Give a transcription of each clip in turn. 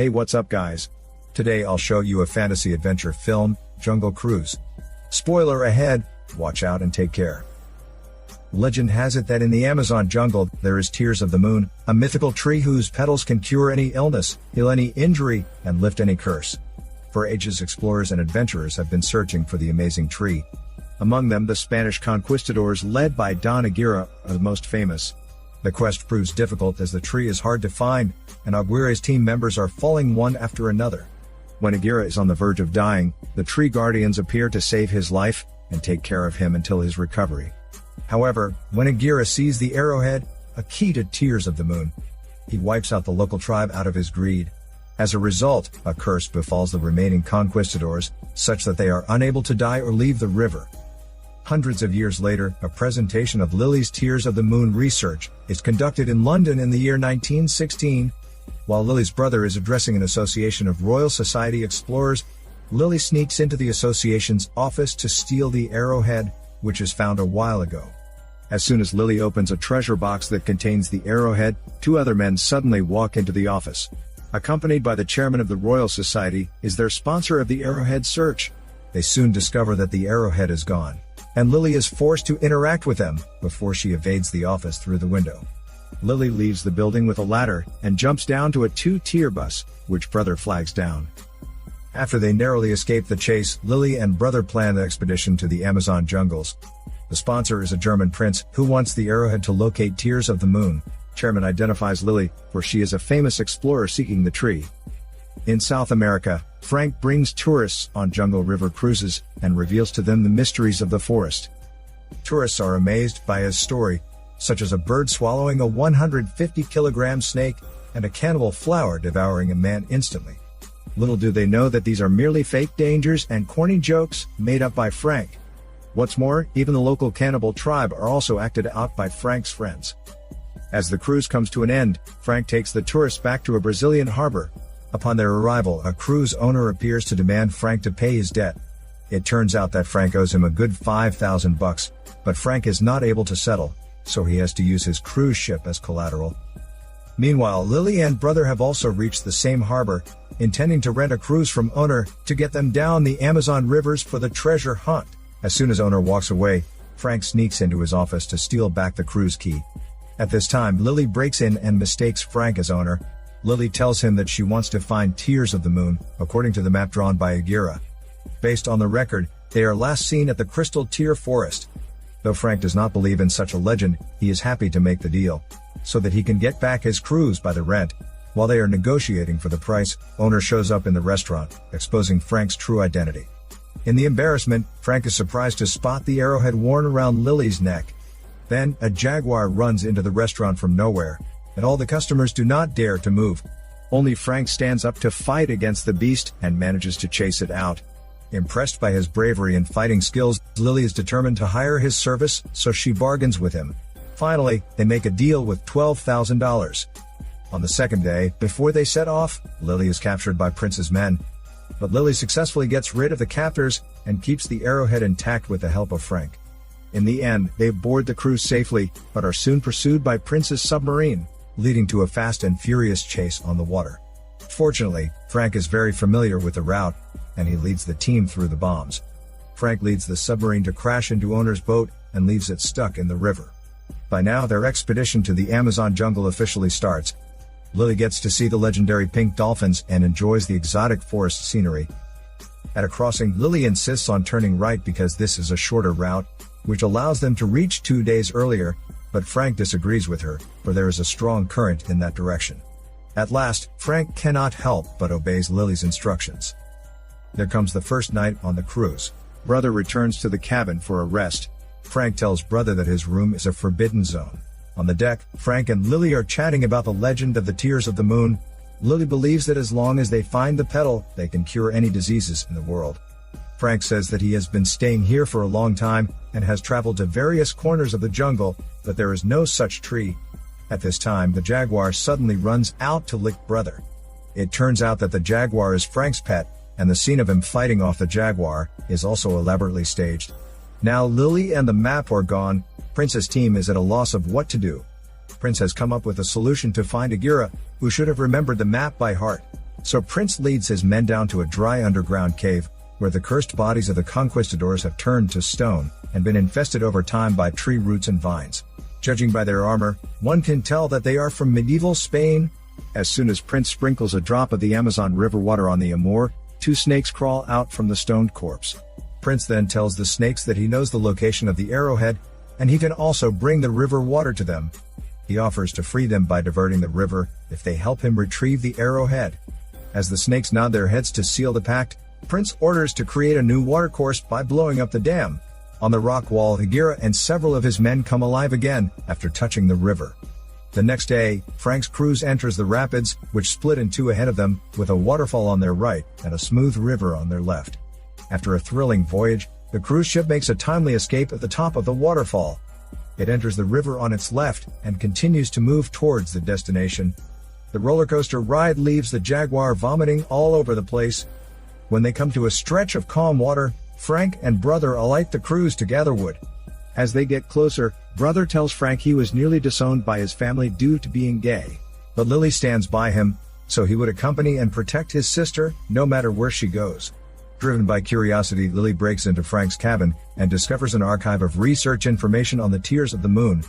Hey, what's up guys? Today I'll show you a fantasy adventure film, Jungle Cruise. Spoiler ahead, watch out and take care. Legend has it that in the Amazon jungle, there is Tears of the Moon, a mythical tree whose petals can cure any illness, heal any injury, and lift any curse. For ages explorers and adventurers have been searching for the amazing tree. Among them the Spanish conquistadors led by Don Aguirre are the most famous. The quest proves difficult as the tree is hard to find, and Aguirre's team members are falling one after another. When Aguirre is on the verge of dying, the tree guardians appear to save his life and take care of him until his recovery. However, when Aguirre sees the arrowhead, a key to Tears of the Moon, he wipes out the local tribe out of his greed. As a result, a curse befalls the remaining conquistadors, such that they are unable to die or leave the river. Hundreds of years later, a presentation of Lily's Tears of the Moon research is conducted in London in the year 1916. While Lily's brother is addressing an association of Royal Society explorers, Lily sneaks into the association's office to steal the arrowhead, which is found a while ago. As soon as Lily opens a treasure box that contains the arrowhead, two other men suddenly walk into the office. Accompanied by the chairman of the Royal Society is their sponsor of the arrowhead search. They soon discover that the arrowhead is gone, and Lily is forced to interact with them before she evades the office through the window. Lily leaves the building with a ladder and jumps down to a two-tier bus, which brother flags down. After they narrowly escape the chase, Lily and brother plan the expedition to the Amazon jungles. The sponsor is a German prince who wants the arrowhead to locate Tears of the Moon. Chairman identifies Lily, for she is a famous explorer seeking the tree. In South America, Frank brings tourists on Jungle River cruises and reveals to them the mysteries of the forest. Tourists are amazed by his story, such as a bird swallowing a 150-kilogram snake and a cannibal flower devouring a man instantly. Little do they know that these are merely fake dangers and corny jokes made up by Frank. What's more, even the local cannibal tribe are also acted out by Frank's friends. As the cruise comes to an end, Frank takes the tourists back to a Brazilian harbor. Upon their arrival, a cruise owner appears to demand Frank to pay his debt. It turns out that Frank owes him a good $5,000, but Frank is not able to settle, so he has to use his cruise ship as collateral. Meanwhile, Lily and brother have also reached the same harbor, intending to rent a cruise from owner to get them down the Amazon rivers for the treasure hunt. As soon as owner walks away, Frank sneaks into his office to steal back the cruise key. At this time, Lily breaks in and mistakes Frank as owner. Lily tells him that she wants to find Tears of the Moon, according to the map drawn by Aguirre. Based on the record, they are last seen at the Crystal Tear Forest. Though Frank does not believe in such a legend, he is happy to make the deal, so that he can get back his cruise by the rent. While they are negotiating for the price, owner shows up in the restaurant, exposing Frank's true identity. In the embarrassment, Frank is surprised to spot the arrowhead worn around Lily's neck. Then, a jaguar runs into the restaurant from nowhere, and all the customers do not dare to move. Only Frank stands up to fight against the beast and manages to chase it out. Impressed by his bravery and fighting skills, Lily is determined to hire his service, so she bargains with him. Finally, they make a deal with $12,000. On the second day, before they set off, Lily is captured by Prince's men. But Lily successfully gets rid of the captors and keeps the arrowhead intact with the help of Frank. In the end, they board the cruise safely, but are soon pursued by Prince's submarine, leading to a fast and furious chase on the water. Fortunately, Frank is very familiar with the route, and he leads the team through the bombs. Frank leads the submarine to crash into owner's boat and leaves it stuck in the river. By now, their expedition to the Amazon jungle officially starts. Lily gets to see the legendary pink dolphins and enjoys the exotic forest scenery. At a crossing, Lily insists on turning right because this is a shorter route, which allows them to reach 2 days earlier, but Frank disagrees with her, for there is a strong current in that direction. At last, Frank cannot help but obeys Lily's instructions. There comes the first night on the cruise. Brother returns to the cabin for a rest. Frank tells brother that his room is a forbidden zone. On the deck, Frank and Lily are chatting about the legend of the Tears of the Moon. Lily believes that as long as they find the petal, they can cure any diseases in the world. Frank says that he has been staying here for a long time and has traveled to various corners of the jungle, but there is no such tree. At this time, the jaguar suddenly runs out to lick brother. It turns out that the jaguar is Frank's pet, and the scene of him fighting off the jaguar is also elaborately staged. Now Lily and the map are gone. Prince's team is at a loss of what to do. Prince has come up with a solution to find Aguirre, who should have remembered the map by heart. So Prince leads his men down to a dry underground cave, where the cursed bodies of the conquistadors have turned to stone, and been infested over time by tree roots and vines. Judging by their armor, one can tell that they are from medieval Spain. As soon as Prince sprinkles a drop of the Amazon River water on the Amur, 2 snakes crawl out from the stoned corpse. Prince then tells the snakes that he knows the location of the arrowhead, and he can also bring the river water to them. He offers to free them by diverting the river, if they help him retrieve the arrowhead. As the snakes nod their heads to seal the pact, Prince orders to create a new watercourse by blowing up the dam. On the rock wall, Bagheera and several of his men come alive again, after touching the river. The next day, Frank's cruise enters the rapids, which split in 2 ahead of them, with a waterfall on their right, and a smooth river on their left. After a thrilling voyage, the cruise ship makes a timely escape at the top of the waterfall. It enters the river on its left, and continues to move towards the destination. The roller coaster ride leaves the Jaguar vomiting all over the place. When they come to a stretch of calm water, Frank and Brother alight the cruise to gather wood. As they get closer, Brother tells Frank he was nearly disowned by his family due to being gay. But Lily stands by him, so he would accompany and protect his sister, no matter where she goes. Driven by curiosity, Lily breaks into Frank's cabin, and discovers an archive of research information on the tears of the moon.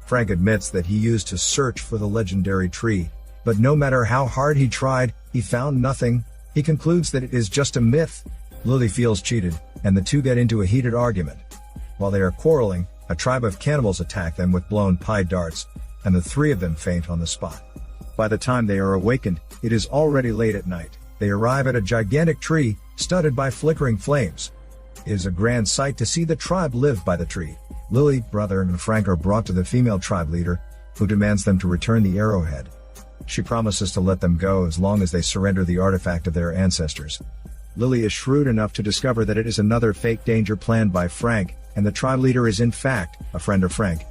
Frank admits that he used to search for the legendary tree, but no matter how hard he tried, he found nothing. He concludes that it is just a myth. Lily feels cheated, and the two get into a heated argument. While they are quarreling, a tribe of cannibals attack them with blown pie darts, and the 3 of them faint on the spot. By the time they are awakened, it is already late at night. They arrive at a gigantic tree, studded by flickering flames. It is a grand sight to see the tribe live by the tree. Lily, Brother, and Frank are brought to the female tribe leader, who demands them to return the arrowhead. She promises to let them go as long as they surrender the artifact of their ancestors. Lily is shrewd enough to discover that it is another fake danger planned by Frank, and the tribe leader is in fact a friend of Frank.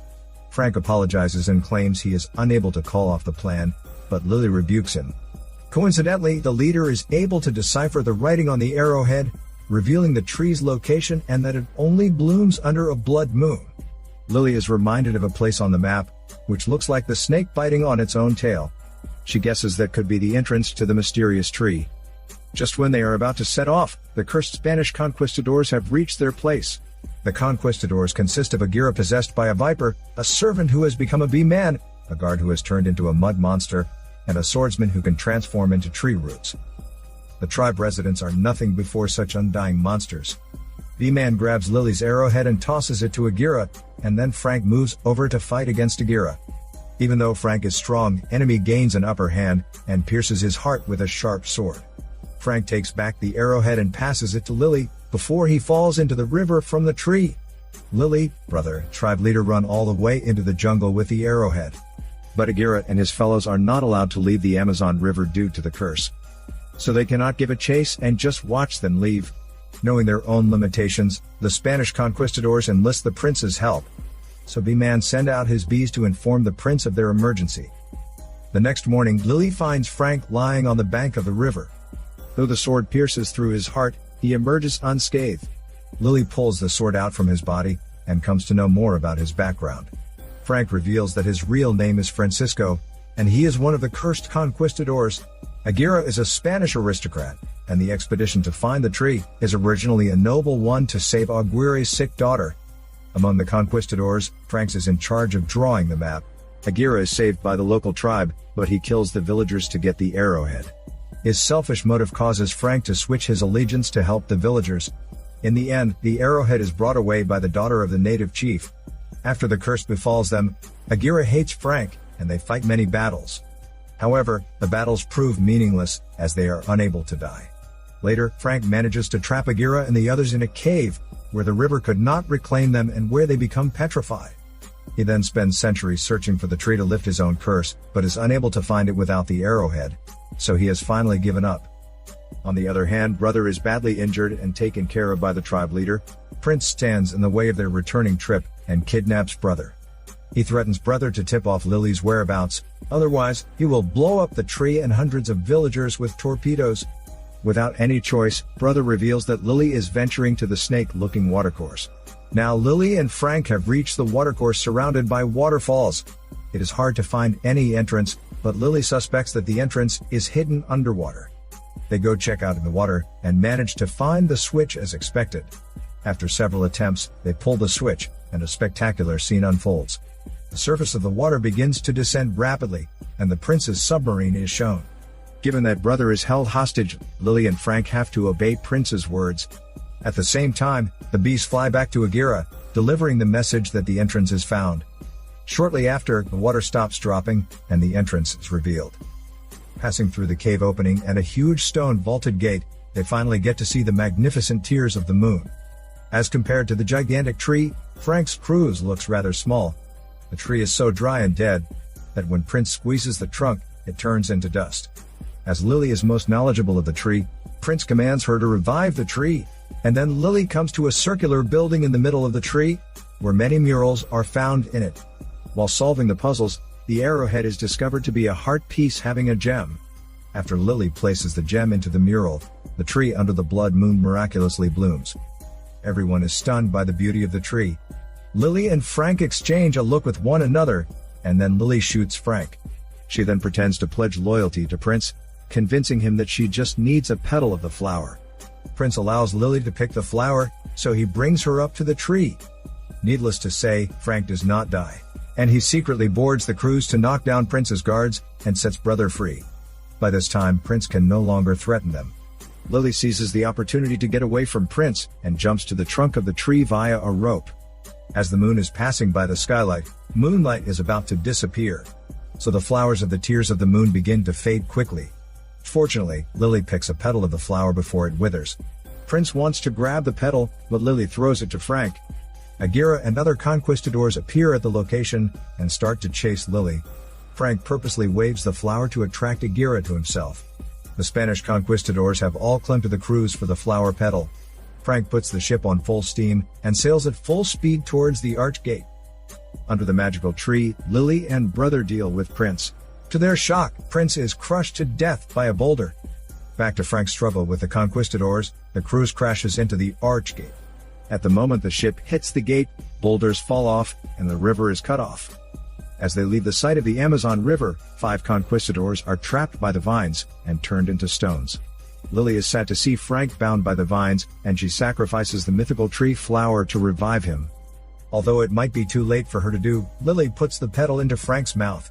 Frank apologizes and claims he is unable to call off the plan, but Lily rebukes him. Coincidentally, the leader is able to decipher the writing on the arrowhead, revealing the tree's location and that it only blooms under a blood moon. Lily is reminded of a place on the map, which looks like the snake biting on its own tail. She guesses that could be the entrance to the mysterious tree. Just when they are about to set off, the cursed Spanish conquistadors have reached their place. The conquistadors consist of a Bagheera possessed by a viper, a servant who has become a bee man, a guard who has turned into a mud monster, and a swordsman who can transform into tree roots. The tribe residents are nothing before such undying monsters. Bee-Man grabs Lily's arrowhead and tosses it to Bagheera, and then Frank moves over to fight against Bagheera. Even though Frank is strong, enemy gains an upper hand, and pierces his heart with a sharp sword. Frank takes back the arrowhead and passes it to Lily, before he falls into the river from the tree. Lily, Brother, tribe leader run all the way into the jungle with the arrowhead. But Bagheera and his fellows are not allowed to leave the Amazon River due to the curse. So they cannot give a chase and just watch them leave. Knowing their own limitations, the Spanish conquistadors enlist the prince's help. So Bee-Man send out his bees to inform the prince of their emergency. The next morning, Lily finds Frank lying on the bank of the river. Though the sword pierces through his heart, he emerges unscathed. Lily pulls the sword out from his body, and comes to know more about his background. Frank reveals that his real name is Francisco, and he is one of the cursed conquistadors. Bagheera is a Spanish aristocrat, and the expedition to find the tree is originally a noble one to save Aguirre's sick daughter. Among the conquistadors, Frank is in charge of drawing the map. Bagheera is saved by the local tribe, but he kills the villagers to get the arrowhead. His selfish motive causes Frank to switch his allegiance to help the villagers. In the end, the arrowhead is brought away by the daughter of the native chief. After the curse befalls them, Bagheera hates Frank, and they fight many battles. However, the battles prove meaningless, as they are unable to die. Later, Frank manages to trap Bagheera and the others in a cave, where the river could not reclaim them and where they become petrified. He then spends centuries searching for the tree to lift his own curse, but is unable to find it without the arrowhead, so he has finally given up. On the other hand, Brother is badly injured and taken care of by the tribe leader. Prince stands in the way of their returning trip, and kidnaps Brother. He threatens Brother to tip off Lily's whereabouts, otherwise, he will blow up the tree and hundreds of villagers with torpedoes. Without any choice, Brother reveals that Lily is venturing to the snake-looking watercourse. Now Lily and Frank have reached the watercourse surrounded by waterfalls. It is hard to find any entrance, but Lily suspects that the entrance is hidden underwater. They go check out in the water, and manage to find the switch as expected. After several attempts, they pull the switch, and a spectacular scene unfolds. The surface of the water begins to descend rapidly, and the prince's submarine is shown. Given that brother is held hostage, Lily and Frank have to obey Prince's words. At the same time, the bees fly back to Agira, delivering the message that the entrance is found. Shortly after, the water stops dropping, and the entrance is revealed. Passing through the cave opening and a huge stone vaulted gate, they finally get to see the magnificent Tears of the Moon. As compared to the gigantic tree, Frank's cruise looks rather small. The tree is so dry and dead that when Prince squeezes the trunk, it turns into dust. As Lily is most knowledgeable of the tree, Prince commands her to revive the tree, and then Lily comes to a circular building in the middle of the tree, where many murals are found in it. While solving the puzzles, the arrowhead is discovered to be a heart piece having a gem. After Lily places the gem into the mural, the tree under the blood moon miraculously blooms. Everyone is stunned by the beauty of the tree. Lily and Frank exchange a look with one another, and then Lily shoots Frank. She then pretends to pledge loyalty to Prince, convincing him that she just needs a petal of the flower. Prince allows Lily to pick the flower, so he brings her up to the tree. Needless to say, Frank does not die, and he secretly boards the cruise to knock down Prince's guards and sets brother free. By this time, Prince can no longer threaten them. Lily seizes the opportunity to get away from Prince and jumps to the trunk of the tree via a rope. As the moon is passing by the skylight, moonlight is about to disappear, so the flowers of the Tears of the Moon begin to fade quickly. Fortunately, Lily picks a petal of the flower before it withers. Prince wants to grab the petal, but Lily throws it to Frank. Agira and other conquistadors appear at the location and start to chase Lily. Frank purposely waves the flower to attract Agira to himself. The Spanish conquistadors have all clung to the cruise for the flower petal. Frank puts the ship on full steam and sails at full speed towards the arch gate. Under the magical tree, Lily and brother deal with Prince. To their shock, Prince is crushed to death by a boulder. Back to Frank's struggle with the conquistadors, the cruise crashes into the arch gate. At the moment the ship hits the gate, boulders fall off, and the river is cut off. As they leave the site of the Amazon River, 5 conquistadors are trapped by the vines and turned into stones. Lily is sad to see Frank bound by the vines, and she sacrifices the mythical tree flower to revive him. Although it might be too late for her to do, Lily puts the petal into Frank's mouth.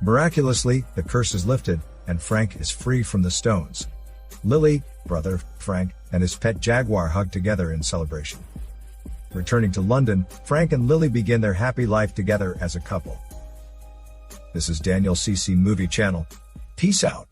Miraculously, the curse is lifted, and Frank is free from the stones. Lily, brother, Frank, and his pet jaguar hug together in celebration. Returning to London, Frank and Lily begin their happy life together as a couple. This is Daniel CC Movie Channel. Peace out.